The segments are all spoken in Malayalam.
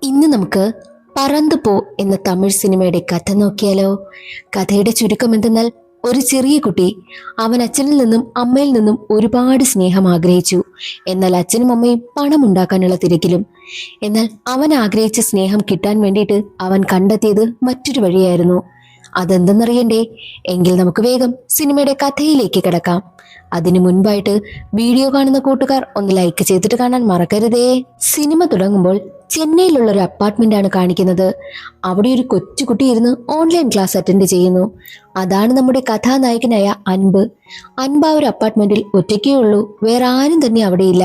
ഇന്ന് നമുക്ക് പറന്നു പോ എന്ന തമിഴ് സിനിമയുടെ കഥ നോക്കിയാലോ. കഥയുടെ ചുരുക്കം എന്തെന്നാൽ, ഒരു ചെറിയ കുട്ടി അവൻ അച്ഛനിൽ നിന്നും അമ്മയിൽ നിന്നും ഒരുപാട് സ്നേഹം ആഗ്രഹിച്ചു. എന്നാൽ അച്ഛനും അമ്മയും പണം ഉണ്ടാക്കാനുള്ള തിരക്കിലും. എന്നാൽ അവൻ ആഗ്രഹിച്ച സ്നേഹം കിട്ടാൻ വേണ്ടിയിട്ട് അവൻ കണ്ടെത്തിയത് മറ്റൊരു വഴിയായിരുന്നു. അതെന്തെന്നറിയണ്ടേ? എങ്കിൽ നമുക്ക് വേഗം സിനിമയുടെ കഥയിലേക്ക് കിടക്കാം. അതിനു മുൻപായിട്ട് വീഡിയോ കാണുന്ന കൂട്ടുകാർ ഒന്ന് ലൈക്ക് ചെയ്തിട്ട് കാണാൻ മറക്കരുതേ. സിനിമ തുടങ്ങുമ്പോൾ ചെന്നൈയിലുള്ള ഒരു അപ്പാർട്ട്മെന്റ് ആണ് കാണിക്കുന്നത്. അവിടെ ഒരു കൊച്ചുകുട്ടി ഇരുന്ന് ഓൺലൈൻ ക്ലാസ് അറ്റൻഡ് ചെയ്യുന്നു. അതാണ് നമ്മുടെ കഥാനായകനായ അൻപ്. അൻപ് ആ ഒരു അപ്പാർട്ട്മെന്റിൽ ഒറ്റയ്ക്കേ ഉള്ളൂ, വേറെ ആരും തന്നെ അവിടെയില്ല.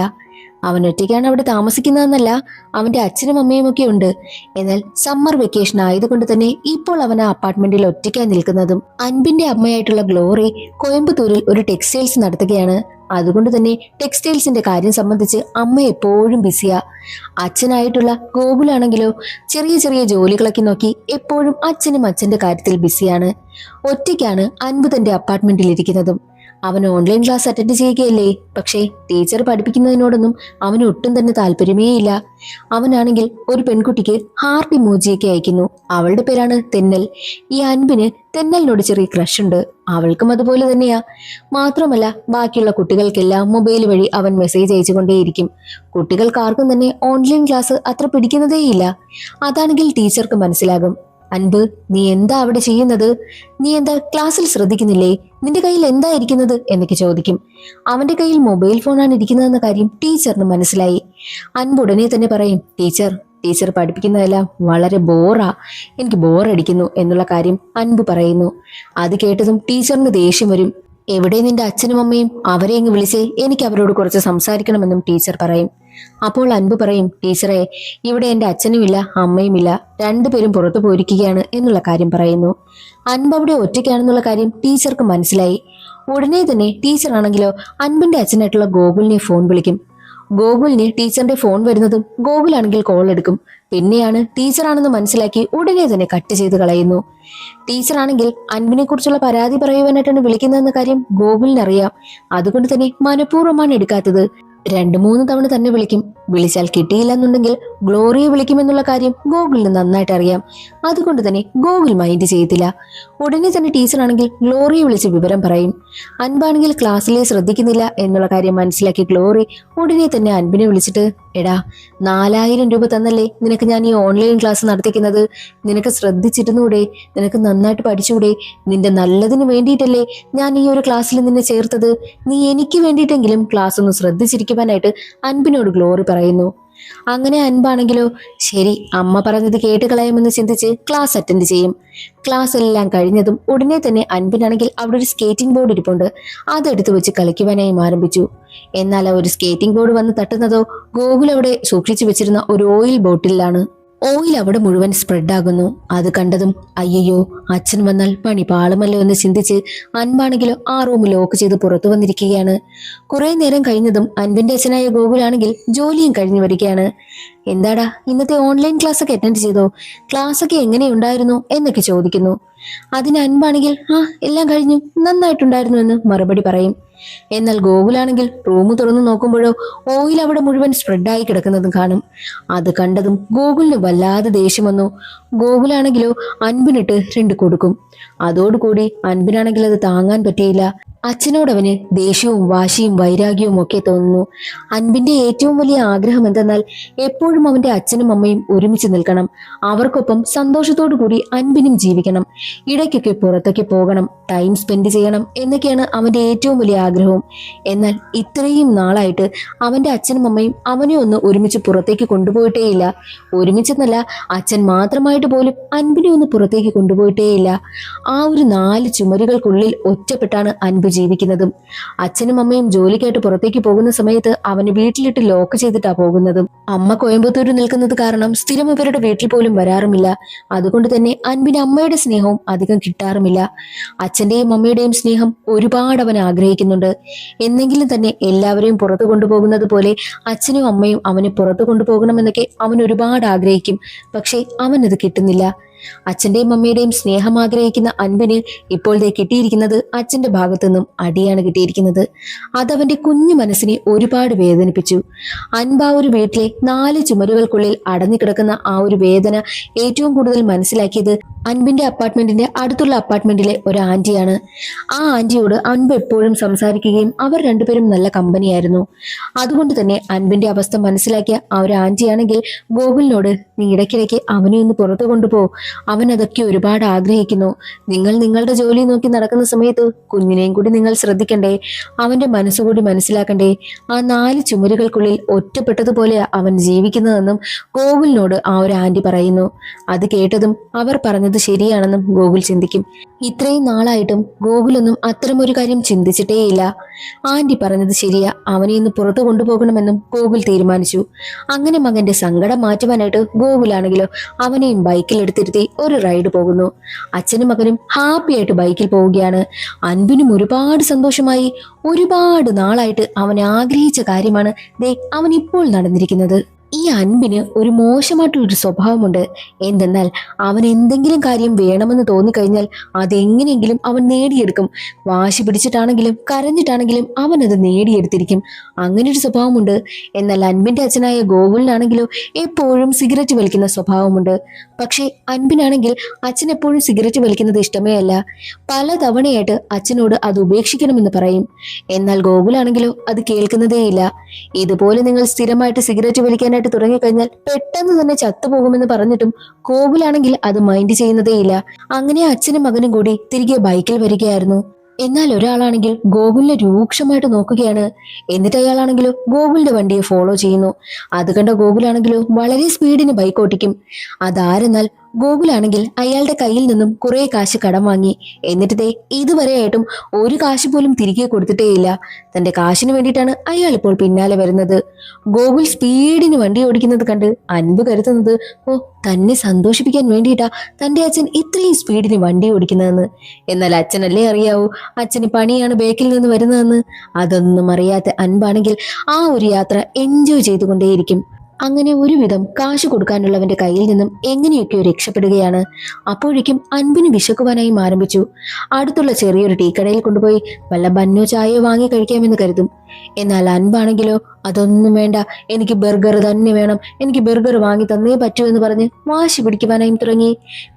അവൻ ഒറ്റയ്ക്കാണ് അവിടെ താമസിക്കുന്നതെന്നല്ല, അവന്റെ അച്ഛനും അമ്മയും ഒക്കെ ഉണ്ട്. എന്നാൽ സമ്മർ വെക്കേഷൻ ആയതുകൊണ്ട് തന്നെ ഇപ്പോൾ അവൻ ആ അപ്പാർട്ട്മെന്റിൽ ഒറ്റയ്ക്കായി നിൽക്കുന്നതും. അൻപിന്റെ അമ്മയായിട്ടുള്ള ഗ്ലോറി കോയമ്പത്തൂരിൽ ഒരു ടെക്സ്റ്റൈൽസ് നടത്തുകയാണ്. അതുകൊണ്ട് തന്നെ ടെക്സ്റ്റൈൽസിന്റെ കാര്യം സംബന്ധിച്ച് അമ്മ എപ്പോഴും ബിസിയാ. അച്ഛനായിട്ടുള്ള ഗോകുലാണെങ്കിലോ ചെറിയ ചെറിയ ജോലികളൊക്കെ നോക്കി എപ്പോഴും അച്ഛനും അച്ഛന്റെ കാര്യത്തിൽ ബിസിയാണ്. ഒറ്റയ്ക്കാണ് അൻപ് തന്റെ അപ്പാർട്ട്മെന്റിൽ ഇരിക്കുന്നതും. അവൻ ഓൺലൈൻ ക്ലാസ് അറ്റൻഡ് ചെയ്യുകയല്ലേ, പക്ഷേ ടീച്ചർ പഠിപ്പിക്കുന്നതിനോടൊന്നും അവന് ഒട്ടും തന്നെ താല്പര്യമേയില്ല. അവനാണെങ്കിൽ ഒരു പെൺകുട്ടിക്ക് ഹാർട്ട് ഇമോജിയൊക്കെ അയക്കുന്നു. അവളുടെ പേരാണ് തെന്നൽ. ഈ അൻപിന് തെന്നലിനോട് ചെറിയ ക്രഷ് ഉണ്ട്. അവൾക്കും അതുപോലെ തന്നെയാ. മാത്രമല്ല ബാക്കിയുള്ള കുട്ടികൾക്കെല്ലാം മൊബൈൽ വഴി അവൻ മെസ്സേജ് അയച്ചുകൊണ്ടേയിരിക്കും. കുട്ടികൾക്ക് ആർക്കും തന്നെ ഓൺലൈൻ ക്ലാസ് അത്ര പിടിക്കുന്നതേയില്ല. അതാണെങ്കിൽ ടീച്ചർക്ക് മനസ്സിലാകും. അൻപ്, നീ എന്താ അവിടെ ചെയ്യുന്നത്? നീ എന്താ ക്ലാസ്സിൽ ശ്രദ്ധിക്കുന്നില്ലേ? നിന്റെ കയ്യിൽ എന്താ ഇരിക്കുന്നത് എന്നൊക്കെ ചോദിക്കും. അവന്റെ കയ്യിൽ മൊബൈൽ ഫോണാണ് ഇരിക്കുന്നതെന്ന കാര്യം ടീച്ചറിന് മനസ്സിലായി. അൻപ് ഉടനെ തന്നെ പറയും, ടീച്ചർ പഠിപ്പിക്കുന്നതെല്ലാം വളരെ ബോറാ, എനിക്ക് ബോറടിക്കുന്നു എന്നുള്ള കാര്യം അൻപ് പറയുന്നു. അത് കേട്ടതും ടീച്ചറിന് ദേഷ്യം വരും. എവിടെ നിന്റെ അച്ഛനും അമ്മയും? അവരെ അങ്ങ് വിളിച്ച് എനിക്ക് അവരോട് കുറച്ച് സംസാരിക്കണമെന്നും ടീച്ചർ പറയും. അപ്പോൾ അൻപ് പറയും, ടീച്ചറെ, ഇവിടെ എന്റെ അച്ഛനുമില്ല അമ്മയുമില്ല, രണ്ടുപേരും പുറത്തു പോയിരിക്കുകയാണ് എന്നുള്ള കാര്യം പറയുന്നു. അൻപ് അവിടെ ഒറ്റയ്ക്കാണെന്നുള്ള കാര്യം ടീച്ചർക്ക് മനസ്സിലായി. ഉടനെ തന്നെ ടീച്ചറാണെങ്കിലോ അൻപിന്റെ അച്ഛനായിട്ടുള്ള ഗോകുലിനെ ഫോൺ വിളിക്കും. ഗോകുലിന് ടീച്ചറിന്റെ ഫോൺ വരുന്നതും ഗോകുലാണെങ്കിൽ കോൾ എടുക്കും. പിന്നെയാണ് ടീച്ചറാണെന്ന് മനസ്സിലാക്കി ഉടനെ തന്നെ കട്ട് ചെയ്ത് കളയുന്നു. ടീച്ചറാണെങ്കിൽ അൻപിനെ കുറിച്ചുള്ള പരാതി പറയുവാനായിട്ടാണ് വിളിക്കുന്നതെന്ന കാര്യം ഗോകുലിനറിയാം. അതുകൊണ്ട് തന്നെ മനഃപൂർവ്വമാണ് എടുക്കാത്തത്. 2-3 തവണ തന്നെ വിളിക്കും. വിളിച്ചാൽ കിട്ടിയില്ലെന്നുണ്ടെങ്കിൽ ഗ്ലോറിയെ വിളിക്കുമെന്നുള്ള കാര്യം ഗോകുലിന് നന്നായിട്ട് അറിയാം. അതുകൊണ്ട് തന്നെ ഗോകുൽ മൈൻഡ് ചെയ്യത്തില്ല. ഉടനെ തന്നെ ടീച്ചറാണെങ്കിൽ ഗ്ലോറിയെ വിളിച്ച് വിവരം പറയും. അൻപാണെങ്കിൽ ക്ലാസ്സിലെ ശ്രദ്ധിക്കുന്നില്ല എന്നുള്ള കാര്യം മനസ്സിലാക്കി ഗ്ലോറി ഉടനെ തന്നെ അൻപിനെ വിളിച്ചിട്ട്, എടാ, 4000 രൂപ തന്നല്ലേ നിനക്ക് ഞാൻ ഈ ഓൺലൈൻ ക്ലാസ് നടത്തിക്കുന്നത്? നിനക്ക് ശ്രദ്ധിച്ചിരുന്നൂടെ? നിനക്ക് നന്നായിട്ട് പഠിച്ചൂടെ? നിന്റെ നല്ലതിന് വേണ്ടിയിട്ടല്ലേ ഞാൻ ഈ ഒരു ക്ലാസ്സിൽ നിന്നെ ചേർത്തത്? നീ എനിക്ക് വേണ്ടിയിട്ടെങ്കിലും ക്ലാസ് ഒന്ന് ശ്രദ്ധിച്ചിരിക്കുവാനായിട്ട് അൻപിനോട് ഗ്ലോറി പറയുന്നു. അങ്ങനെ അൻപാണെങ്കിലോ, ശരി, അമ്മ പറഞ്ഞത് കേട്ട് കളയാമെന്ന് ചിന്തിച്ച് ക്ലാസ് അറ്റൻഡ് ചെയ്യും. ക്ലാസ് എല്ലാം കഴിഞ്ഞതും ഉടനെ തന്നെ അൻപിനാണെങ്കിൽ അവിടെ ഒരു സ്കേറ്റിംഗ് ബോർഡ് ഇരിപ്പുണ്ട്. അതെടുത്ത് വെച്ച് കളിക്കുവാനായും ആരംഭിച്ചു. എന്നാൽ ആ ഒരു സ്കേറ്റിംഗ് ബോർഡ് വന്ന് തട്ടുന്നതോ ഗോകുൽ അവിടെ സൂക്ഷിച്ചു വെച്ചിരുന്ന ഒരു ഓയിൽ ബോട്ടിലാണ്. ഓയിൽ അവിടെ മുഴുവൻ സ്പ്രെഡാകുന്നു. അത് കണ്ടതും അയ്യോ, അച്ഛൻ വന്നാൽ പണി പാളുമല്ലോ എന്ന് ചിന്തിച്ച് അൻപാണെങ്കിലോ ആ റൂം ലോക്ക് ചെയ്ത് പുറത്തു വന്നിരിക്കുകയാണ്. കുറെ നേരം കഴിഞ്ഞതും അൻപിന്റെ അച്ഛനായ ഗോകുലാണെങ്കിൽ ജോലിയും കഴിഞ്ഞു വരികയാണ്. എന്താടാ, ഇന്നത്തെ ഓൺലൈൻ ക്ലാസ് ഒക്കെ അറ്റൻഡ് ചെയ്തോ? ക്ലാസ് ഒക്കെ എങ്ങനെയുണ്ടായിരുന്നു എന്നൊക്കെ ചോദിക്കുന്നു. അതിന് അൻപാണെങ്കിൽ എല്ലാം കഴിഞ്ഞു, നന്നായിട്ടുണ്ടായിരുന്നു എന്ന് മറുപടി പറയും. എന്നാൽ ഗോകുലാണെങ്കിൽ റൂം തുറന്നു നോക്കുമ്പോഴോ ഓയിൽ അവിടെ മുഴുവൻ സ്പ്രെഡായി കിടക്കുന്നതും കാണും. അത് കണ്ടതും ഗോകുലിന് വല്ലാതെ ദേഷ്യം വന്നു. ഗോകുലാണെങ്കിലോ അൻപിനിട്ട് 2 കൊടുക്കും. അതോടുകൂടി അൻപിനാണെങ്കിൽ അത് താങ്ങാൻ പറ്റിയില്ല. അച്ഛനോടവന് ദേഷ്യവും വാശിയും വൈരാഗ്യവും ഒക്കെ തോന്നുന്നു. അൻപിന്റെ ഏറ്റവും വലിയ ആഗ്രഹം എന്തെന്നാൽ എപ്പോഴും അവന്റെ അച്ഛനും അമ്മയും ഒരുമിച്ച് നിൽക്കണം. അവർക്കൊപ്പം സന്തോഷത്തോടു കൂടി അൻപിനും ജീവിക്കണം. ഇടയ്ക്കൊക്കെ പുറത്തൊക്കെ പോകണം, ടൈം സ്പെൻഡ് ചെയ്യണം എന്നൊക്കെയാണ് അവന്റെ ഏറ്റവും വലിയ ആഗ്രഹവും. എന്നാൽ ഇത്രയും നാളായിട്ട് അവന്റെ അച്ഛനും അമ്മയും അവനെ ഒന്ന് ഒരുമിച്ച് പുറത്തേക്ക് കൊണ്ടുപോയിട്ടേയില്ല. ഒരുമിച്ചെന്നല്ല, അച്ഛൻ മാത്രമായിട്ട് പോലും അൻപിനെ ഒന്ന് പുറത്തേക്ക് കൊണ്ടുപോയിട്ടേയില്ല. ആ ഒരു 4 ചുമരുകൾക്കുള്ളിൽ ഒറ്റപ്പെട്ടാണ് അൻപ് ജീവിക്കുന്നതും. അച്ഛനും അമ്മയും ജോലിക്കായിട്ട് പുറത്തേക്ക് പോകുന്ന സമയത്ത് അവന് വീട്ടിലിട്ട് ലോക്ക് ചെയ്തിട്ടാ പോകുന്നതും. അമ്മ കോയമ്പത്തൂരിൽ നിൽക്കുന്നത് കാരണം സ്ഥിരം ഇവരുടെ വീട്ടിൽ പോലും വരാറുമില്ല. അതുകൊണ്ട് തന്നെ അൻപിന് അമ്മയുടെ സ്നേഹവും അധികം കിട്ടാറുമില്ല. അച്ഛന്റെയും അമ്മയുടെയും സ്നേഹം ഒരുപാട് അവൻ ആഗ്രഹിക്കുന്നുണ്ട്. എന്നെങ്കിലും തന്നെ എല്ലാവരെയും പുറത്തു കൊണ്ടുപോകുന്നത് പോലെ അച്ഛനും അമ്മയും അവനെ പുറത്തു കൊണ്ടുപോകണമെന്നൊക്കെ അവൻ ഒരുപാട് ആഗ്രഹിക്കും. പക്ഷേ അവനത് കിട്ടുന്നില്ല. അച്ഛന്റെയും അമ്മയുടെയും സ്നേഹം ആഗ്രഹിക്കുന്ന അൻപിന് ഇപ്പോൾ ദേ കിട്ടിയിരിക്കുന്നത് അച്ഛന്റെ ഭാഗത്തുനിന്നും അടിയാണ് കിട്ടിയിരിക്കുന്നത്. അതവന്റെ കുഞ്ഞു മനസ്സിനെ ഒരുപാട് വേദനിപ്പിച്ചു. അൻപ് ആ ഒരു വീട്ടിലെ 4 ചുമരുകൾക്കുള്ളിൽ അടഞ്ഞുകിടക്കുന്ന ആ ഒരു വേദന ഏറ്റവും കൂടുതൽ മനസ്സിലാക്കിയത് അൻപിന്റെ അപ്പാർട്ട്മെന്റിന്റെ അടുത്തുള്ള അപ്പാർട്ട്മെന്റിലെ ഒരു ആന്റിയാണ്. ആ ആന്റിയോട് അൻപ് എപ്പോഴും സംസാരിക്കുകയും അവർ രണ്ടുപേരും നല്ല കമ്പനിയായിരുന്നു. അതുകൊണ്ട് തന്നെ അൻപിന്റെ അവസ്ഥ മനസ്സിലാക്കിയ ആ ഒരു ആന്റിയാണെങ്കിൽ ഗോകുലിനോട്, നീ ഇടയ്ക്കിടയ്ക്ക് അവനെ ഒന്ന് പുറത്തു കൊണ്ടുപോ, അവൻ അതൊക്കെ ഒരുപാട് ആഗ്രഹിക്കുന്നു. നിങ്ങൾ നിങ്ങളുടെ ജോലി നോക്കി നടക്കുന്ന സമയത്ത് കുഞ്ഞിനെയും കൂടി നിങ്ങൾ ശ്രദ്ധിക്കണ്ടേ, അവന്റെ മനസ്സുകൂടി മനസ്സിലാക്കണ്ടേ. ആ 4 ചുമരുകൾക്കുള്ളിൽ ഒറ്റപ്പെട്ടതുപോലെ അവൻ ജീവിക്കുന്നതെന്നും ഗോകുലിനോട് ആ ഒരു ആന്റി പറയുന്നു. അത് കേട്ടതും അവർ പറഞ്ഞത് ശരിയാണെന്നും ഗോകുൽ ചിന്തിക്കും. ഇത്രയും നാളായിട്ടും ഗോകുലൊന്നും അത്തരമൊരു കാര്യം ചിന്തിച്ചിട്ടേയില്ല. ആന്റി പറഞ്ഞത് ശരിയാ, അവനെ ഇന്ന് പുറത്തു കൊണ്ടുപോകണമെന്നും ഗോകുൽ തീരുമാനിച്ചു. അങ്ങനെ മകന്റെ സങ്കടം മാറ്റുവാനായിട്ട് ഗോകുലാണെങ്കിലോ അവനെയും ബൈക്കിൽ എടുത്തിരുത്തി ഒരു റൈഡ് പോകുന്നു. അച്ഛനും മകനും ഹാപ്പി ആയിട്ട് ബൈക്കിൽ പോവുകയാണ്. അൻപിനും ഒരുപാട് സന്തോഷമായി. ഒരുപാട് നാളായിട്ട് അവൻ ആഗ്രഹിച്ച കാര്യമാണ് ദേ അവൻ ഇപ്പോൾ നടന്നിരിക്കുന്നത്. ഈ അൻപിന് ഒരു മോശമായിട്ടുള്ളൊരു സ്വഭാവമുണ്ട്. എന്തെന്നാൽ അവൻ എന്തെങ്കിലും കാര്യം വേണമെന്ന് തോന്നിക്കഴിഞ്ഞാൽ അതെങ്ങനെയെങ്കിലും അവൻ നേടിയെടുക്കും. വാശി പിടിച്ചിട്ടാണെങ്കിലും കരഞ്ഞിട്ടാണെങ്കിലും അവൻ അത് നേടിയെടുത്തിരിക്കും. അങ്ങനെ ഒരു സ്വഭാവമുണ്ട്. എന്നാൽ അൻപിന്റെ അച്ഛനായ ഗോകുലിനാണെങ്കിലോ എപ്പോഴും സിഗരറ്റ് വലിക്കുന്ന സ്വഭാവമുണ്ട്. പക്ഷേ അൻപിനാണെങ്കിൽ അച്ഛൻ എപ്പോഴും സിഗരറ്റ് വലിക്കുന്നത് ഇഷ്ടമേ അല്ല. പല തവണയായിട്ട് അച്ഛനോട് അത് ഉപേക്ഷിക്കണമെന്ന് പറയും. എന്നാൽ ഗോകുലാണെങ്കിലോ അത് കേൾക്കുന്നതേയില്ല. ഇതുപോലെ നിങ്ങൾ സ്ഥിരമായിട്ട് സിഗരറ്റ് വലിക്കാനായിട്ട് തുടങ്ങിക്കഴിഞ്ഞാൽ പെട്ടെന്ന് തന്നെ ചത്തുപോകുമെന്ന് പറഞ്ഞിട്ടും ഗോകുലാണെങ്കിൽ അത് മൈൻഡ് ചെയ്യുന്നതേയില്ല. അങ്ങനെ അച്ഛനും മകനും കൂടി തിരികെ ബൈക്കിൽ വരികയായിരുന്നു. എന്നാൽ ഒരാളാണെങ്കിൽ ഗോകുലിനെ രൂക്ഷമായിട്ട് നോക്കുകയാണ്. എന്നിട്ട് അയാളാണെങ്കിലോ ഗോകുലിന്റെ വണ്ടിയെ ഫോളോ ചെയ്യുന്നു. അത് കണ്ട ഗോകുലാണെങ്കിലോ വളരെ സ്പീഡിന് ബൈക്ക് ഓടിക്കും. അതാരെന്നാൽ ഗോകുലാണെങ്കിൽ അയാളുടെ കയ്യിൽ നിന്നും കുറെ കാശ് കടം വാങ്ങി. എന്നിട്ട് ദേ ഇതുവരെയായിട്ടും ഒരു കാശ് പോലും തിരികെ കൊടുത്തിട്ടേയില്ല. തന്റെ കാശിന് വേണ്ടിയിട്ടാണ് അയാൾ ഇപ്പോൾ പിന്നാലെ വരുന്നത്. ഗോകുൽ സ്പീഡിന് വണ്ടി ഓടിക്കുന്നത് കണ്ട് അൻപ് കരുതുന്നത്, ഓ, തന്നെ സന്തോഷിപ്പിക്കാൻ വേണ്ടിയിട്ടാ തന്റെ അച്ഛൻ ഇത്രയും സ്പീഡിന് വണ്ടി ഓടിക്കുന്നതെന്ന്. എന്നാൽ അച്ഛനല്ലേ അറിയാവൂ അച്ഛന് പണിയാണ് ബേക്കിൽ നിന്ന് വരുന്നതെന്ന്. അതൊന്നും അറിയാത്ത അൻപാണെങ്കിൽ ആ ഒരു യാത്ര എൻജോയ് ചെയ്തുകൊണ്ടേയിരിക്കും. അങ്ങനെ ഒരുവിധം കാശ് കൊടുക്കാനുള്ളവന്റെ കയ്യിൽ നിന്നും എങ്ങനെയൊക്കെയോ രക്ഷപ്പെടുകയാണ്. അപ്പോഴേക്കും അൻപിന് വിശക്കുവാനായി ആരംഭിച്ചു. അടുത്തുള്ള ചെറിയൊരു ടീക്കടയിൽ കൊണ്ടുപോയി വല്ല ബന്നോ ചായയോ വാങ്ങി കഴിക്കാമെന്ന് കരുതും. എന്നാൽ അൻപാണെങ്കിലോ അതൊന്നും വേണ്ട, എനിക്ക് ബർഗർ തന്നെ വേണം, എനിക്ക് ബർഗർ വാങ്ങി തന്നേ പറ്റൂ എന്ന് പറഞ്ഞ് വാശി പിടിക്കുവാനായും തുടങ്ങി.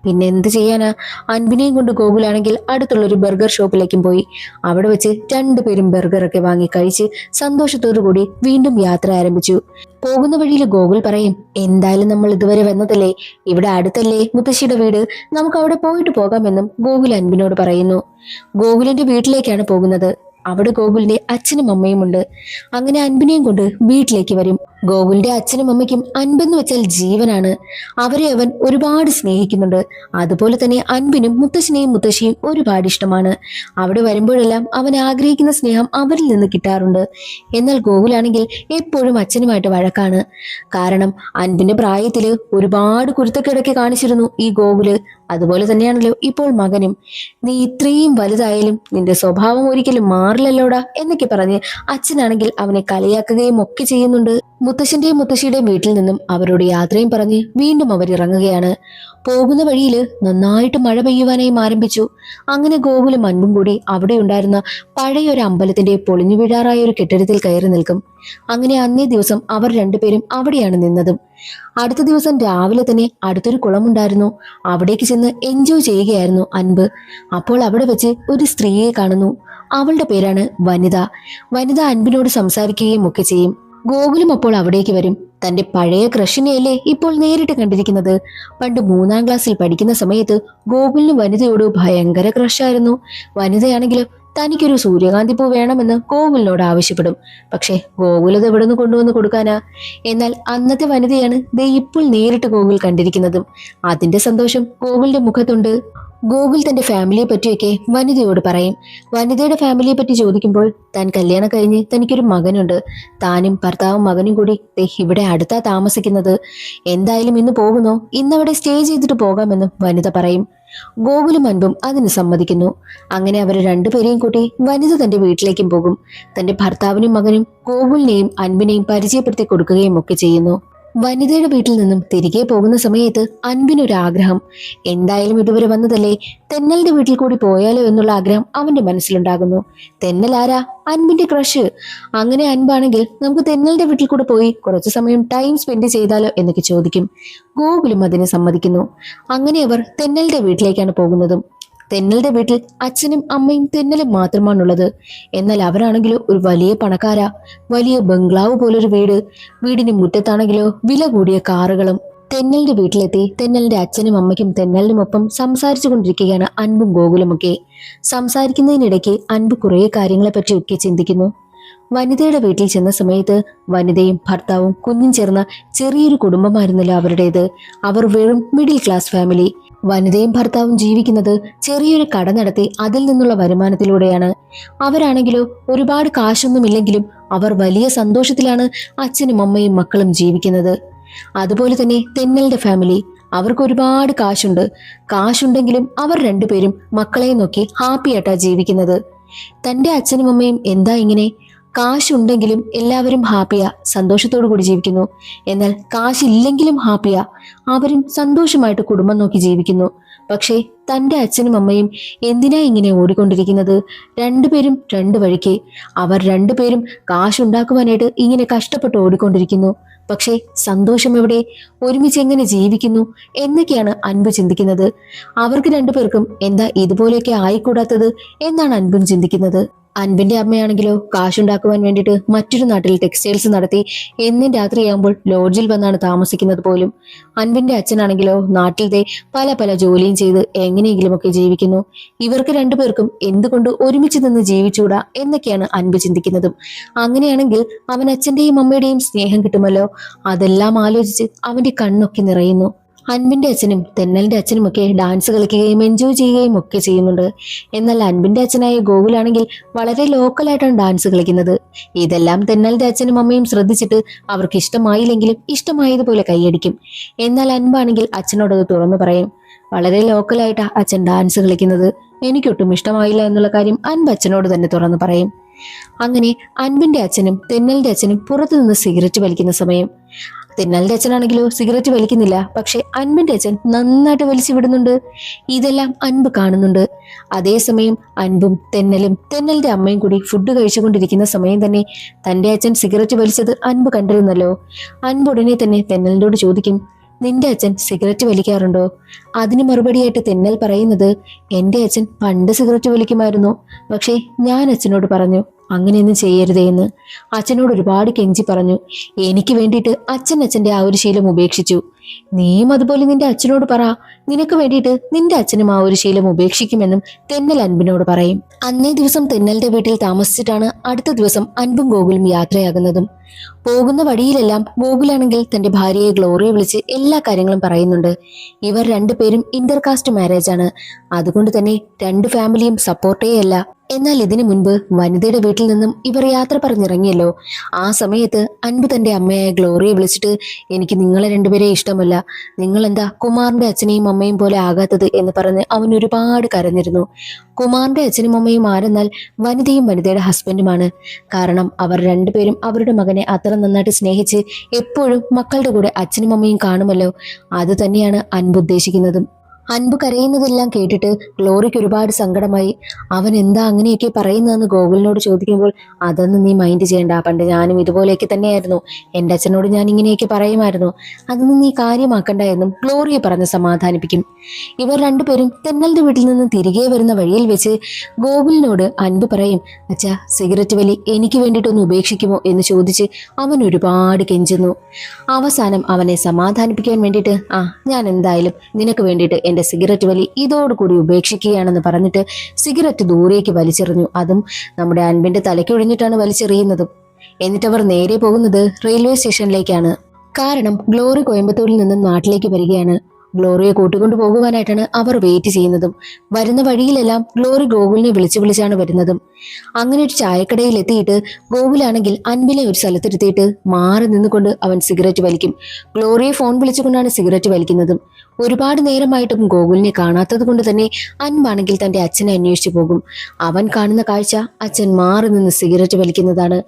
പിന്നെ എന്ത് ചെയ്യാനാ, അൻപിനെയും കൊണ്ട് ഗോകുലാണെങ്കിൽ അടുത്തുള്ളൊരു ബർഗർ ഷോപ്പിലേക്കും പോയി. അവിടെ വെച്ച് രണ്ടുപേരും ബർഗറൊക്കെ വാങ്ങി കഴിച്ച് സന്തോഷത്തോടു കൂടി വീണ്ടും യാത്ര ആരംഭിച്ചു. പോകുന്ന വഴിയിൽ ഗോകുൽ പറയും, എന്തായാലും നമ്മൾ ഇതുവരെ വന്നതല്ലേ, ഇവിടെ അടുത്തല്ലേ മുത്തശ്ശിയുടെ വീട്, നമുക്ക് അവിടെ പോയിട്ട് പോകാമെന്നും ഗോകുൽ അൻപിനോട് പറയുന്നു. ഗോകുലിന്റെ വീട്ടിലേക്കാണ് പോകുന്നത്. അവിടെ ഗോകുലിന്റെ അച്ഛനും അമ്മയും ഉണ്ട്. അങ്ങനെ അൻപിനെയും കൊണ്ട് വീട്ടിലേക്ക് വരും. ഗോകുലിന്റെ അച്ഛനും അമ്മയ്ക്കും അൻപെന്ന് വെച്ചാൽ ജീവനാണ്. അവരെ അവൻ ഒരുപാട് സ്നേഹിക്കുന്നുണ്ട്. അതുപോലെ തന്നെ അൻപിനും മുത്തശ്ശനെയും മുത്തശ്ശിയും ഒരുപാട് ഇഷ്ടമാണ്. അവിടെ വരുമ്പോഴെല്ലാം അവൻ ആഗ്രഹിക്കുന്ന സ്നേഹം അവരിൽ നിന്ന് കിട്ടാറുണ്ട്. എന്നാൽ ഗോകുലാണെങ്കിൽ എപ്പോഴും അച്ഛനുമായിട്ട് വഴക്കാണ്. കാരണം അൻപിന്റെ പ്രായത്തില് ഒരുപാട് കുരുത്തക്കേടൊക്കെ കാണിച്ചിരുന്നു ഈ ഗോകുല്. അതുപോലെ തന്നെയാണല്ലോ ഇപ്പോൾ മകനും. നീ ഇത്രയും വലുതായാലും നിന്റെ സ്വഭാവം ഒരിക്കലും മാറില്ലല്ലോടാ എന്നൊക്കെ പറഞ്ഞ് അച്ഛനാണെങ്കിൽ അവനെ കളിയാക്കുകയും ഒക്കെ ചെയ്യുന്നുണ്ട്. മുത്തശ്ശന്റെയും മുത്തശ്ശിയുടെയും വീട്ടിൽ നിന്നും അവരോട് യാത്രയും പറഞ്ഞ് വീണ്ടും അവർ ഇറങ്ങുകയാണ്. പോകുന്ന വഴിയില് നന്നായിട്ട് മഴ പെയ്യുവാനായി ആരംഭിച്ചു. അങ്ങനെ ഗോകുലും അൻപും കൂടി അവിടെ ഉണ്ടായിരുന്ന പഴയൊരു അമ്പലത്തിന്റെ പൊളിഞ്ഞു വീഴാറായ ഒരു കെട്ടിടത്തിൽ കയറി നിൽക്കും. അങ്ങനെ അന്നേ ദിവസം അവർ രണ്ടുപേരും അവിടെയാണ് നിന്നതും. അടുത്ത ദിവസം രാവിലെ തന്നെ അടുത്തൊരു കുളമുണ്ടായിരുന്നു. അവിടേക്ക് ചെന്ന് എൻജോയ് ചെയ്യുകയായിരുന്നു അൻപ്. അപ്പോൾ അവിടെ വെച്ച് ഒരു സ്ത്രീയെ കാണുന്നു. അവളുടെ പേരാണ് വനിത. വനിത അൻപിനോട് സംസാരിക്കുകയും ഒക്കെ ചെയ്യും. ഗോകുലും അപ്പോൾ അവിടേക്ക് വരും. തന്റെ പഴയ ക്രഷിനെയല്ലേ ഇപ്പോൾ നേരിട്ട് കണ്ടിരിക്കുന്നത്. പണ്ട് 3ാം ക്ലാസ്സിൽ പഠിക്കുന്ന സമയത്ത് ഗോകുലിന് വനിതയോട് ഭയങ്കര ക്രഷായിരുന്നു. വനിതയാണെങ്കിലും തനിക്കൊരു സൂര്യകാന്തി പൂ വേണമെന്ന് ഗോകുലിനോട് ആവശ്യപ്പെടും. പക്ഷെ ഗോകുൽ അത് എവിടെ നിന്ന് കൊണ്ടുവന്ന് കൊടുക്കാനാ. എന്നാൽ അന്നത്തെ വനിതയാണ് ദേ ഇപ്പോൾ നേരിട്ട് ഗോകുൽ കണ്ടിരിക്കുന്നതും. അതിന്റെ സന്തോഷം ഗോകുലിന്റെ മുഖത്തുണ്ട്. ഗോകുൽ തന്റെ ഫാമിലിയെ പറ്റിയൊക്കെ വനിതയോട് പറയും. വനിതയുടെ ഫാമിലിയെ പറ്റി ചോദിക്കുമ്പോൾ താൻ കല്യാണം കഴിഞ്ഞ് തനിക്കൊരു മകനുണ്ട്. താനും ഭർത്താവും മകനും കൂടി ഇവിടെ അടുത്താ താമസിക്കുന്നത്. എന്തായാലും ഇന്ന് പോകുന്നോ, ഇന്നവിടെ സ്റ്റേ ചെയ്തിട്ട് പോകാമെന്നും വനിത പറയും. ഗോകുലും അൻപും അതിന് സമ്മതിക്കുന്നു. അങ്ങനെ അവർ രണ്ടുപേരെയും കൂട്ടി വനിത തന്റെ വീട്ടിലേക്കും പോകും. തന്റെ ഭർത്താവിനും മകനും ഗോകുലിനെയും അൻപിനെയും പരിചയപ്പെടുത്തി കൊടുക്കുകയും ഒക്കെ ചെയ്യുന്നു. വനിതയുടെ വീട്ടിൽ നിന്നും തിരികെ പോകുന്ന സമയത്ത് അൻപിനൊരാഗ്രഹം. എന്തായാലും ഇതുവരെ വന്നതല്ലേ, തെന്നലിന്റെ വീട്ടിൽ കൂടി പോയാലോ എന്നുള്ള ആഗ്രഹം അവന്റെ മനസ്സിലുണ്ടാകുന്നു. തെന്നൽ ആരാ? അൻപിന്റെ ക്രഷ്. അങ്ങനെ അൻപാണെങ്കിൽ നമുക്ക് തെന്നലിന്റെ വീട്ടിൽ കൂടെ പോയി കുറച്ചു സമയം ടൈം സ്പെൻഡ് ചെയ്താലോ എന്നൊക്കെ ചോദിക്കും. ഗോകുലും അതിന് സമ്മതിക്കുന്നു. അങ്ങനെ അവർ തെന്നലിന്റെ വീട്ടിലേക്കാണ് പോകുന്നതും. തെന്നലിന്റെ വീട്ടിൽ അച്ഛനും അമ്മയും തെന്നലും മാത്രമാണുള്ളത്. എന്നാൽ അവരാണെങ്കിലോ ഒരു വലിയ പണക്കാരാ. വലിയ ബംഗ്ലാവ് പോലൊരു വീട്. വീടിന് മുറ്റത്താണെങ്കിലോ വില കൂടിയ കാറുകളും. തെന്നലിന്റെ വീട്ടിലെത്തി തെന്നലിന്റെ അച്ഛനും അമ്മയ്ക്കും തെന്നലിനുമൊപ്പം സംസാരിച്ചു കൊണ്ടിരിക്കുകയാണ് അൻപും ഗോകുലുമൊക്കെ. സംസാരിക്കുന്നതിനിടയ്ക്ക് അൻപ് കുറെ കാര്യങ്ങളെ പറ്റിയൊക്കെ ചിന്തിക്കുന്നു. വനിതയുടെ വീട്ടിൽ ചെന്ന സമയത്ത് വനിതയും ഭർത്താവും കുഞ്ഞും ചേർന്ന ചെറിയൊരു കുടുംബമായിരുന്നല്ലോ അവരുടേത്. അവർ വെറും മിഡിൽ ക്ലാസ് ഫാമിലി. വനിതയും ഭർത്താവും ജീവിക്കുന്നത് ചെറിയൊരു കട നടത്തി അതിൽ നിന്നുള്ള വരുമാനത്തിലൂടെയാണ്. അവരാണെങ്കിലോ ഒരുപാട് കാശൊന്നുമില്ലെങ്കിലും അവർ വലിയ സന്തോഷത്തിലാണ് അച്ഛനും അമ്മയും മക്കളും ജീവിക്കുന്നത്. അതുപോലെ തന്നെ തെന്നലിന്റെ ഫാമിലി, അവർക്ക് ഒരുപാട് കാശുണ്ട്. കാശുണ്ടെങ്കിലും അവർ രണ്ടുപേരും മക്കളെ നോക്കി ഹാപ്പിയായിട്ടാ ജീവിക്കുന്നത്. തന്റെ അച്ഛനും അമ്മയും എന്താ ഇങ്ങനെ? കാശുണ്ടെങ്കിലും എല്ലാവരും ഹാപ്പിയാ, സന്തോഷത്തോടു കൂടി ജീവിക്കുന്നു. എന്നാൽ കാശില്ലെങ്കിലും ഹാപ്പിയാ, അവരും സന്തോഷമായിട്ട് കുടുംബം നോക്കി ജീവിക്കുന്നു. പക്ഷേ തന്റെ അച്ഛനും അമ്മയും എന്തിനാ ഇങ്ങനെ ഓടിക്കൊണ്ടിരിക്കുന്നത്? രണ്ടുപേരും രണ്ടു വഴിക്ക്. അവർ രണ്ടുപേരും കാശുണ്ടാക്കുവാനായിട്ട് ഇങ്ങനെ കഷ്ടപ്പെട്ട് ഓടിക്കൊണ്ടിരിക്കുന്നു. പക്ഷേ സന്തോഷം എവിടെ? ഒരുമിച്ച് എങ്ങനെ ജീവിക്കുന്നു എന്നൊക്കെയാണ് അൻപ് ചിന്തിക്കുന്നത്. അവർക്ക് രണ്ടുപേർക്കും എന്താ ഇതുപോലെയൊക്കെ ആയിക്കൂടാത്തത് എന്നാണ് അൻപും ചിന്തിക്കുന്നത്. അൻപിന്റെ അമ്മയാണെങ്കിലോ കാശുണ്ടാക്കുവാൻ വേണ്ടിയിട്ട് മറ്റൊരു നാട്ടിൽ ടെക്സ്റ്റൈൽസ് നടത്തി എന്നും രാത്രിയാകുമ്പോൾ ലോഡ്ജിൽ വന്നാണ് താമസിക്കുന്നത് പോലും. അൻപിന്റെ അച്ഛനാണെങ്കിലോ നാട്ടിലത്തെ പല പല ജോലിയും ചെയ്ത് എങ്ങനെയെങ്കിലുമൊക്കെ ജീവിക്കുന്നു. ഇവർക്ക് രണ്ടുപേർക്കും എന്തുകൊണ്ട് ഒരുമിച്ച് നിന്ന് ജീവിച്ചൂടാ എന്നൊക്കെയാണ് അൻപ് ചിന്തിക്കുന്നതും. അങ്ങനെയാണെങ്കിൽ അവൻ അച്ഛന്റെയും അമ്മയുടെയും സ്നേഹം കിട്ടുമല്ലോ. അതെല്ലാം ആലോചിച്ച് അവന്റെ കണ്ണൊക്കെ നിറയുന്നു. അൻപിന്റെ അച്ഛനും തെന്നലിന്റെ അച്ഛനുമൊക്കെ ഡാൻസ് കളിക്കുകയും എൻജോയ് ചെയ്യുകയും ഒക്കെ ചെയ്യുന്നുണ്ട്. എന്നാൽ അൻപിന്റെ അച്ഛനായ ഗോകുലാണെങ്കിൽ വളരെ ലോക്കലായിട്ടാണ് ഡാൻസ് കളിക്കുന്നത്. ഇതെല്ലാം തെന്നലിന്റെ അച്ഛനും അമ്മയും ശ്രദ്ധിച്ചിട്ട് അവർക്ക് ഇഷ്ടമായില്ലെങ്കിലും ഇഷ്ടമായതുപോലെ കൈയടിക്കും. എന്നാൽ അൻപാണെങ്കിൽ അച്ഛനോടത് തുറന്നു പറയും. വളരെ ലോക്കലായിട്ടാ അച്ഛൻ ഡാൻസ് കളിക്കുന്നത്, എനിക്കൊട്ടും ഇഷ്ടമായില്ല എന്നുള്ള കാര്യം അൻപ് അച്ഛനോട് തന്നെ തുറന്നു പറയും. അങ്ങനെ അൻപിന്റെ അച്ഛനും തെന്നലിന്റെ അച്ഛനും പുറത്തുനിന്ന് സിഗരറ്റ് വലിക്കുന്ന സമയം. തെന്നലിന്റെ അച്ഛനാണെങ്കിലോ സിഗരറ്റ് വലിക്കുന്നില്ല. പക്ഷെ അൻപിന്റെ അച്ഛൻ നന്നായിട്ട് വലിച്ചു വിടുന്നുണ്ട്. ഇതെല്ലാം അൻപ് കാണുന്നുണ്ട്. അതേസമയം അൻപും തെന്നലും തെന്നലിന്റെ അമ്മയും കൂടി ഫുഡ് കഴിച്ചുകൊണ്ടിരിക്കുന്ന സമയം തന്നെ തന്റെ അച്ഛൻ സിഗരറ്റ് വലിച്ചത് അൻപ് കണ്ടിരുന്നല്ലോ. അൻപ് ഉടനെ തന്നെ തെന്നലിനോട് ചോദിക്കും, നിന്റെ അച്ഛൻ സിഗരറ്റ് വലിക്കാറുണ്ടോ? അതിന് മറുപടിയായിട്ട് തെന്നൽ പറയുന്നത്, എന്റെ അച്ഛൻ പണ്ട് സിഗരറ്റ് വലിക്കുമായിരുന്നു. പക്ഷേ ഞാൻ അച്ഛനോട് പറഞ്ഞു അങ്ങനെയൊന്നും ചെയ്യരുതേ എന്ന്. അച്ഛനോട് ഒരുപാട് കെഞ്ചി പറഞ്ഞു. എനിക്ക് വേണ്ടിയിട്ട് അച്ഛൻ്റെ ആ ഒരു ശീലം ഉപേക്ഷിച്ചു. നീയും അതുപോലെ നിന്റെ അച്ഛനോട് പറ, നിനക്ക് വേണ്ടിയിട്ട് നിന്റെ അച്ഛനും ആ ഒരു ശീലം ഉപേക്ഷിക്കുമെന്നും തെന്നൽ അൻപിനോട് പറയും. അന്നേ ദിവസം തെന്നലിന്റെ വീട്ടിൽ താമസിച്ചിട്ടാണ് അടുത്ത ദിവസം അൻപും ഗോകുലും യാത്രയാകുന്നതും. പോകുന്ന വഴിയിലെല്ലാം ഗോകുലാണെങ്കിൽ തന്റെ ഭാര്യയെ ഗ്ലോറിയെ വിളിച്ച് എല്ലാ കാര്യങ്ങളും പറയുന്നുണ്ട്. ഇവർ രണ്ടുപേരും ഇന്റർകാസ്റ്റ് മാരേജ് ആണ്. അതുകൊണ്ട് തന്നെ രണ്ട് ഫാമിലിയും സപ്പോർട്ടേ അല്ല. എന്നാൽ ഇതിനു മുൻപ് വനിതയുടെ വീട്ടിൽ നിന്നും ഇവർ യാത്ര പറഞ്ഞിറങ്ങിയല്ലോ. ആ സമയത്ത് അൻപ് തന്റെ അമ്മയായ ഗ്ലോറിയെ വിളിച്ചിട്ട്, എനിക്ക് നിങ്ങളെ രണ്ടുപേരെ ഇഷ്ടമല്ല, നിങ്ങൾ എന്താ കുമാറിന്റെ അച്ഛനെയും അമ്മയും പോലെ ആകാത്തത് എന്ന് പറഞ്ഞ് അവൻ ഒരുപാട് കരഞ്ഞിരുന്നു. കുമാറിന്റെ അച്ഛനും അമ്മയും ആരെന്നാൽ വനിതയും വനിതയുടെ ഹസ്ബൻഡുമാണ്. കാരണം അവർ രണ്ടുപേരും അവരുടെ മകനെ അത്ര നന്നായിട്ട് സ്നേഹിച്ച് എപ്പോഴും മക്കളുടെ കൂടെ അച്ഛനും അമ്മയും കാണുമല്ലോ. അത് തന്നെയാണ് അൻപ് ഉദ്ദേശിക്കുന്നതും. അൻപ് കരയുന്നതെല്ലാം കേട്ടിട്ട് ഗ്ലോറിക്ക് ഒരുപാട് സങ്കടമായി. അവൻ എന്താ അങ്ങനെയൊക്കെ പറയുന്നതെന്ന് ഗോകുലിനോട് ചോദിക്കുമ്പോൾ, അതൊന്നും നീ മൈൻഡ് ചെയ്യണ്ട, പണ്ട് ഞാനും ഇതുപോലെയൊക്കെ തന്നെയായിരുന്നു, എൻ്റെ അച്ഛനോട് ഞാൻ ഇങ്ങനെയൊക്കെ പറയുമായിരുന്നു, അതൊന്നും നീ കാര്യമാക്കണ്ട എന്നും ഗ്ലോറിയെ പറഞ്ഞ് സമാധാനിപ്പിക്കും. ഇവർ രണ്ടുപേരും തെന്നലിന്റെ വീട്ടിൽ നിന്ന് തിരികെ വരുന്ന വഴിയിൽ വെച്ച് ഗോകുലിനോട് അൻപ് പറയും, അച്ഛാ സിഗരറ്റ് വലി എനിക്ക് വേണ്ടിയിട്ടൊന്ന് ഉപേക്ഷിക്കുമോ എന്ന് ചോദിച്ച് അവൻ ഒരുപാട് കെഞ്ചുന്നു. അവസാനം അവനെ സമാധാനിപ്പിക്കാൻ വേണ്ടിയിട്ട്, ഞാൻ എന്തായാലും നിനക്ക് വേണ്ടിയിട്ട് എന്റെ സിഗരറ്റ് വലി ഇതോടുകൂടി ഉപേക്ഷിക്കുകയാണെന്ന് പറഞ്ഞിട്ട് സിഗരറ്റ് ദൂരേക്ക് വലിച്ചെറിഞ്ഞു. അതും നമ്മുടെ അൻപിന്റെ തലയ്ക്കൊഴിഞ്ഞിട്ടാണ് വലിച്ചെറിയുന്നതും. എന്നിട്ടവർ നേരെ പോകുന്നത് റെയിൽവേ സ്റ്റേഷനിലേക്കാണ്. കാരണം ഗ്ലോറി കോയമ്പത്തൂരിൽ നിന്നും നാട്ടിലേക്ക് വരികയാണ്. ഗ്ലോറിയെ കൂട്ടിക്കൊണ്ടു പോകുവാനായിട്ടാണ് അവർ വെയിറ്റ് ചെയ്യുന്നതും. വരുന്ന വഴിയിലെല്ലാം ഗ്ലോറി ഗോകുലിനെ വിളിച്ചാണ് വരുന്നതും. അങ്ങനെ ഒരു ചായക്കടയിൽ എത്തിയിട്ട് ഗോകുലാണെങ്കിൽ അൻപിനെ ഒരു സ്ഥലത്തിരുത്തിയിട്ട് മാറി നിന്നുകൊണ്ട് അവൻ സിഗരറ്റ് വലിക്കും. ഗ്ലോറിയെ ഫോൺ വിളിച്ചുകൊണ്ടാണ് സിഗരറ്റ് വലിക്കുന്നതും. ഒരുപാട് നേരമായിട്ടും ഗോകുലിനെ കാണാത്തത് കൊണ്ട് തന്നെ അൻപാണെങ്കിൽ തന്റെ അച്ഛനെ അന്വേഷിച്ചു പോകും. അവൻ കാണുന്ന കാഴ്ച അച്ഛൻ മാറി നിന്ന് സിഗരറ്റ് വലിക്കുന്നതാണ്.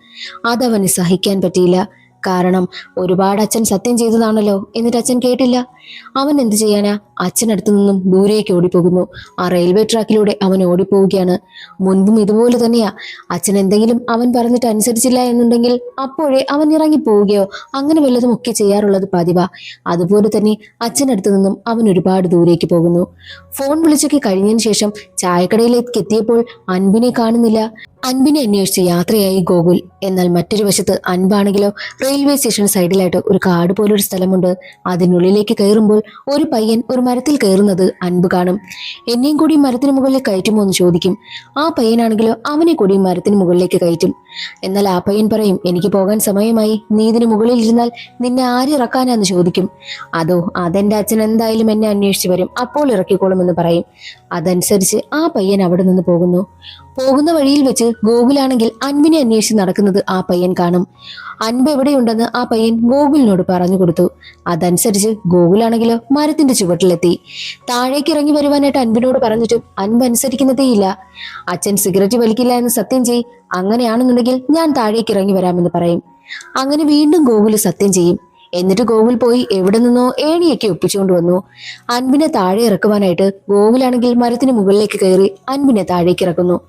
അതവന് സഹിക്കാൻ പറ്റിയില്ല. കാരണം ഒരുപാട് അച്ഛൻ സത്യം ചെയ്തതാണല്ലോ. എന്നിട്ട് അച്ഛൻ കേട്ടില്ല. അവൻ എന്ത് ചെയ്യാനാ? അച്ഛനടുത്തു നിന്നും ദൂരേക്ക് ഓടിപ്പോകുന്നു. ആ റെയിൽവേ ട്രാക്കിലൂടെ അവൻ ഓടിപ്പോവുകയാണ്. മുൻപും ഇതുപോലെ തന്നെയാ. അച്ഛൻ എന്തെങ്കിലും അവൻ പറഞ്ഞിട്ട് അനുസരിച്ചില്ല എന്നുണ്ടെങ്കിൽ അപ്പോഴേ അവൻ ഇറങ്ങി പോവുകയോ അങ്ങനെ വല്ലതും ഒക്കെ ചെയ്യാറുള്ളത് പതിവാ. അതുപോലെ തന്നെ അച്ഛനടുത്തു നിന്നും അവൻ ഒരുപാട് ദൂരേക്ക് പോകുന്നു. ഫോൺ വിളിച്ചൊക്കെ കഴിഞ്ഞതിന് ശേഷം ചായക്കടയിലേക്ക് എത്തിയപ്പോൾ അൻപിനെ കാണുന്നില്ല. അൻപിനെ അന്വേഷിച്ച് യാത്രയായി ഗോകുൽ. എന്നാൽ മറ്റൊരു വശത്ത് അൻപാണെങ്കിലോ റെയിൽവേ സ്റ്റേഷൻ സൈഡിലായിട്ട് ഒരു കാട് പോലൊരു സ്ഥലമുണ്ട്. അതിനുള്ളിലേക്ക് കയറുമ്പോൾ ഒരു പയ്യൻ ഒരു മരത്തിൽ കയറുന്നത് അൻപ് കാണും. എന്നെയും കൂടി മരത്തിന് മുകളിൽ കയറ്റുമോ എന്ന് ചോദിക്കും. ആ പയ്യനാണെങ്കിലോ അവനെ കൂടി മരത്തിന് മുകളിലേക്ക് കയറ്റും. എന്നാൽ ആ പയ്യൻ പറയും, എനിക്ക് പോകാൻ സമയമായി, നീ ഇതിന് മുകളിൽ ഇരുന്നാൽ നിന്നെ ആരിറക്കാനാന്ന് ചോദിക്കും. അതോ അതെന്റെ അച്ഛൻ എന്തായാലും എന്നെ അന്വേഷിച്ച് വരും, അപ്പോൾ ഇറക്കിക്കോളുമെന്ന് പറയും. അതനുസരിച്ച് ആ പയ്യൻ അവിടെ നിന്ന് പോകുന്നു. പോകുന്ന വഴിയിൽ വെച്ച് ഗോകുലാണെങ്കിൽ അൻപിനെ അന്വേഷിച്ച് നടക്കുന്നത് ആ പയ്യൻ കാണും. അൻപ് എവിടെയുണ്ടെന്ന് ആ പയ്യൻ ഗോകുലിനോട് പറഞ്ഞു കൊടുത്തു. അതനുസരിച്ച് ഗോകുലാണെങ്കിലോ മരത്തിന്റെ ചുവട്ടിലെത്തി. താഴേക്ക് ഇറങ്ങി വരുവാനായിട്ട് അൻപിനോട് പറഞ്ഞിട്ടും അൻപ് അനുസരിക്കുന്നതേയില്ല. അച്ഛൻ സിഗരറ്റ് വലിക്കില്ല എന്ന് സത്യം ചെയ്, അങ്ങനെയാണെന്നുണ്ടെങ്കിൽ ഞാൻ താഴേക്ക് ഇറങ്ങി വരാമെന്ന് പറയും. അങ്ങനെ വീണ്ടും ഗോകുല് സത്യം ചെയ്യും. എന്നിട്ട് ഗോകുൽ പോയി എവിടെ നിന്നോ ഏണിയൊക്കെ ഒപ്പിച്ചുകൊണ്ട് വന്നു. അൻപിനെ താഴെ ഇറക്കുവാനായിട്ട് ഗോകുലാണെങ്കിൽ മരത്തിന് മുകളിലേക്ക് കയറി അൻപിനെ താഴേക്ക് ഇറക്കുന്നു.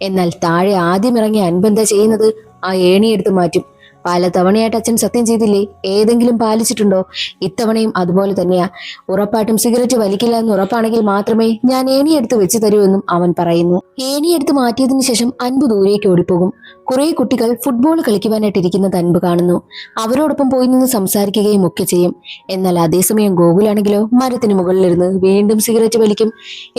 എന്നാൽ താഴെ ആദ്യം ഇറങ്ങിയ അൻപ് എന്താ ചെയ്യുന്നത്? ആ ഏണി എടുത്ത് മാറ്റും. പല തവണയായിട്ട് അച്ഛൻ സത്യം ചെയ്തില്ലേ, ഏതെങ്കിലും പാലിച്ചിട്ടുണ്ടോ? ഇത്തവണയും അതുപോലെ തന്നെയാ. ഉറപ്പായിട്ടും സിഗരറ്റ് വലിക്കില്ല എന്ന് ഉറപ്പാണെങ്കിൽ മാത്രമേ ഞാൻ ഏണിയെടുത്ത് വെച്ച് തരൂ എന്നും അവൻ പറയുന്നു. ഏണിയെടുത്ത് മാറ്റിയതിനു ശേഷം അൻപ് ദൂരേക്ക് ഓടിപ്പോകും. കുറെ കുട്ടികൾ ഫുട്ബോൾ കളിക്കുവാനായിട്ട് ഇരിക്കുന്നത് അൻപ് കാണുന്നു. അവരോടൊപ്പം പോയി നിന്ന് സംസാരിക്കുകയും ഒക്കെ ചെയ്യും. എന്നാൽ അതേസമയം ഗോകുലാണെങ്കിലോ മരത്തിന് മുകളിലിരുന്ന് വീണ്ടും സിഗരറ്റ് വലിക്കും.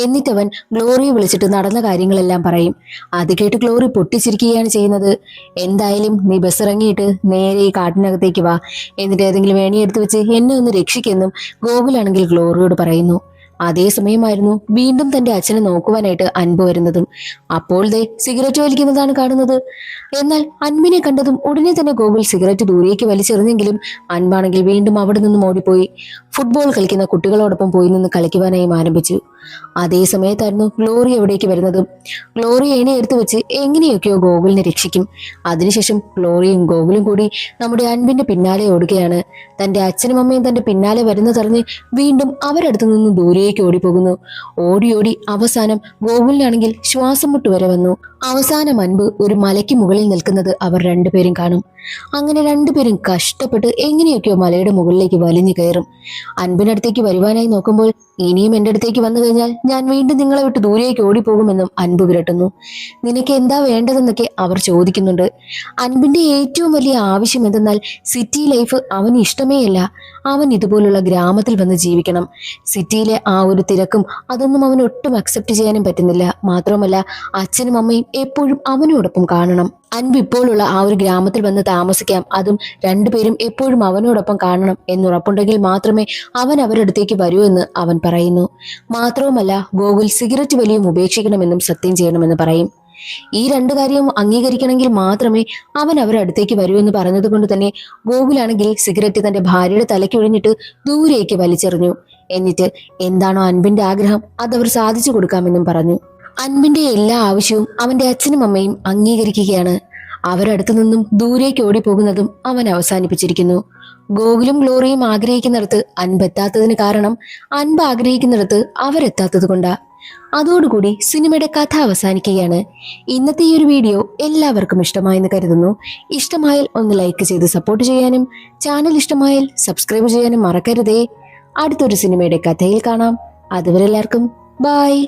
എന്നിട്ടവൻ ഗ്ലോറിയെ വിളിച്ചിട്ട് നടന്ന കാര്യങ്ങളെല്ലാം പറയും. അത് കേട്ട് ഗ്ലോറി പൊട്ടിച്ചിരിക്കുകയാണ് ചെയ്യുന്നത്. എന്തായാലും നീ ബസ് ഇറങ്ങിയിട്ട് നേരെ ഈ കാട്ടിനകത്തേക്ക് വാ, എന്നിട്ട് ഏതെങ്കിലും ഏണിയെടുത്ത് വെച്ച് എന്നെ ഒന്ന് രക്ഷിക്കെന്നും ഗോകുലാണെങ്കിൽ ഗ്ലോറിയോട് പറയുന്നു. അതേസമയമായിരുന്നു വീണ്ടും തന്റെ അച്ഛനെ നോക്കുവാനായിട്ട് അൻപ് വരുന്നതും. അപ്പോൾ ദേ സിഗരറ്റ് വലിക്കുന്നതാണ് കാണുന്നത്. എന്നാൽ അൻപിനെ കണ്ടതും ഉടനെ തന്നെ ഗോകുൽ സിഗരറ്റ് ദൂരേക്ക് വലിച്ചെറിഞ്ഞെങ്കിലും അൻപാണെങ്കിൽ വീണ്ടും അവിടെ നിന്നും ഓടിപ്പോയി ഫുട്ബോൾ കളിക്കുന്ന കുട്ടികളോടൊപ്പം പോയി നിന്ന് കളിക്കുവാനായും ആരംഭിച്ചു. അതേ സമയത്തായിരുന്നു ഗ്ലോറി എവിടേക്ക് വരുന്നതും. ഗ്ലോറി ഏണി എടുത്തു വെച്ച് എങ്ങനെയൊക്കെയോ ഗോകുലിനെ രക്ഷിക്കും. അതിനുശേഷം ഗ്ലോറിയും ഗോകുലും കൂടി നമ്മുടെ അൻപിന്റെ പിന്നാലെ ഓടുകയാണ്. തന്റെ അച്ഛനും അമ്മയും തന്റെ പിന്നാലെ വരുന്നതറിഞ്ഞ് വീണ്ടും അവരടുത്തു നിന്ന് ദൂരേക്ക് ഓടിപ്പോകുന്നു. ഓടി ഓടി അവസാനം ഗോകുലിനാണെങ്കിൽ ശ്വാസം മുട്ട് വരെ വന്നു. അവസാനം അൻപ് ഒരു മലയ്ക്ക് മുകളിൽ നിൽക്കുന്നത് അവർ രണ്ടുപേരും കാണും. അങ്ങനെ രണ്ടുപേരും കഷ്ടപ്പെട്ട് എങ്ങനെയൊക്കെയോ മലയുടെ മുകളിലേക്ക് വലിഞ്ഞു കയറും. അൻപിനടുത്തേക്ക് വരുവാനായി നോക്കുമ്പോൾ, ഇനിയും എന്റെ അടുത്തേക്ക് വന്നു കഴിഞ്ഞാൽ ഞാൻ വീണ്ടും നിങ്ങളെ വിട്ട് ദൂരേക്ക് ഓടിപ്പോകുമെന്നും അൻപ് വിരട്ടുന്നു. നിനക്ക് എന്താ വേണ്ടതെന്നൊക്കെ അവർ ചോദിക്കുന്നുണ്ട്. അൻപിന്റെ ഏറ്റവും വലിയ ആവശ്യം എന്തെന്നാൽ സിറ്റി ലൈഫ് അവന് ഇഷ്ടമേയല്ല. അവൻ ഇതുപോലുള്ള ഗ്രാമത്തിൽ വന്ന് ജീവിക്കണം. സിറ്റിയിലെ ആ ഒരു തിരക്കും അതൊന്നും അവന് ഒട്ടും അക്സെപ്റ്റ് ചെയ്യാനും പറ്റുന്നില്ല. മാത്രമല്ല അച്ഛനും അമ്മയും എപ്പോഴും അവനോടൊപ്പം കാണണം. അൻപ് ഇപ്പോഴുള്ള ആ ഒരു ഗ്രാമത്തിൽ വന്ന് താമസിക്കാം, അതും രണ്ടുപേരും എപ്പോഴും അവനോടൊപ്പം കാണണം എന്നുറപ്പുണ്ടെങ്കിൽ മാത്രമേ അവൻ അവരടുത്തേക്ക് വരൂ എന്ന് അവൻ പറയുന്നു. മാത്രവുമല്ല ഗോകുൽ സിഗരറ്റ് വലിയും ഉപേക്ഷിക്കണമെന്നും സത്യം ചെയ്യണമെന്ന് പറയും. ഈ രണ്ടു കാര്യവും അംഗീകരിക്കണമെങ്കിൽ മാത്രമേ അവൻ അവരടുത്തേക്ക് വരൂ എന്ന് പറഞ്ഞത് കൊണ്ട് തന്നെ ഗോകുലാണെങ്കിൽ സിഗരറ്റ് തന്റെ ഭാര്യയുടെ തലയ്ക്കൊഴിഞ്ഞിട്ട് ദൂരേക്ക് വലിച്ചെറിഞ്ഞു. എന്നിട്ട് എന്താണോ അൻപിന്റെ ആഗ്രഹം അതവർ സാധിച്ചു കൊടുക്കാമെന്നും പറഞ്ഞു. അൻപിന്റെ എല്ലാ ആവശ്യവും അവന്റെ അച്ഛനും അമ്മയും അംഗീകരിക്കുകയാണ്. അവരടുത്തു നിന്നും ദൂരേക്ക് ഓടിപ്പോകുന്നതും അവൻ അവസാനിപ്പിച്ചിരിക്കുന്നു. ഗോകുലും ഗ്ലോറിയും ആഗ്രഹിക്കുന്നിടത്ത് അൻപ് എത്താത്തതിന് കാരണം അൻപ് ആഗ്രഹിക്കുന്നിടത്ത് അവരെത്താത്തത് കൊണ്ടാ. അതോടുകൂടി സിനിമയുടെ കഥ അവസാനിക്കുകയാണ്. ഇന്നത്തെ ഈ ഒരു വീഡിയോ എല്ലാവർക്കും ഇഷ്ടമായെന്ന് കരുതുന്നു. ഇഷ്ടമായാൽ ഒന്ന് ലൈക്ക് ചെയ്ത് സപ്പോർട്ട് ചെയ്യാനും ചാനൽ ഇഷ്ടമായാൽ സബ്സ്ക്രൈബ് ചെയ്യാനും മറക്കരുതേ. അടുത്തൊരു സിനിമയുടെ കഥയിൽ കാണാം. അതുവരെ എല്ലാവർക്കും ബൈ.